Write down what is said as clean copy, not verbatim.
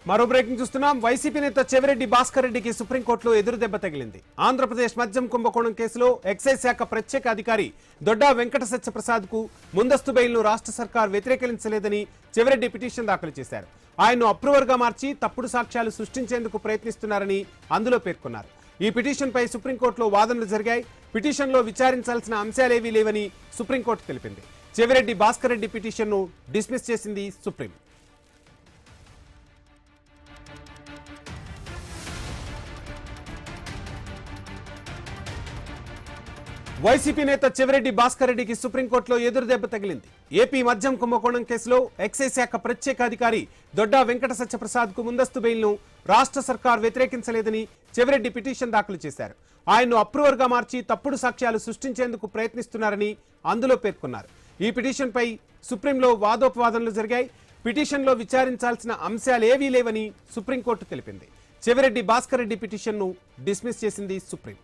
మరో బ్రేకింగ్ చూస్తున్నాం. వైసీపీ నేత చెవిరెడ్డి భాస్కర్ రెడ్డికి సుప్రీంకోర్టులో ఎదురు దెబ్బ తగిలింది. ఆంధ్రప్రదేశ్ మద్యం కుంభకోణం కేసులో ఎక్సైజ్ శాఖ ప్రత్యేక అధికారి దొడ్డా వెంకట సత్యప్రసాద్ కు ముందస్తు బెయిల్ను రాష్ట్ర సర్కార్ వ్యతిరేకించలేదని చెవిరెడ్డి పిటిషన్ దాఖలు చేశారు. ఆయన్ను అప్రూవర్ గా మార్చి తప్పుడు సాక్ష్యాలు సృష్టించేందుకు ప్రయత్నిస్తున్నారని అందులో పేర్కొన్నారు. ఈ పిటిషన్పై సుప్రీంకోర్టులో వాదనలు జరిగాయి. పిటిషన్లో విచారించాల్సిన అంశాలేవీ లేవని సుప్రీంకోర్టు తెలిపింది. చెవిరెడ్డి భాస్కర్ రెడ్డి పిటిషన్ను డిస్మిస్ చేసింది సుప్రీం. వైసీపీ నేత చెవిరెడ్డి భాస్కర్ రెడ్డికి సుప్రీంకోర్టులో ఎదురు దెబ్బ తగిలింది. ఏపీ మద్యం కుంభకోణం కేసులో ఎక్సైజ్ శాఖ ప్రత్యేక అధికారి దొడ్డా వెంకట సత్యప్రసాద్ కు ముందస్తు బెయిల్ను రాష్ట్ర సర్కార్ వ్యతిరేకించలేదని చెవిరెడ్డి పిటిషన్ దాఖలు చేశారు. ఆయన్ను అప్రూవర్ గా మార్చి తప్పుడు సాక్ష్యాలు సృష్టించేందుకు ప్రయత్నిస్తున్నారని అందులో పేర్కొన్నారు. ఈ పిటిషన్పై సుప్రీంలో వాదోపవాదనలు జరిగాయి. పిటిషన్లో విచారించాల్సిన అంశాలేవీ లేవని సుప్రీంకోర్టు తెలిపింది. చెవిరెడ్డి భాస్కర్ రెడ్డి పిటిషన్ను డిస్మిస్ చేసింది సుప్రీం.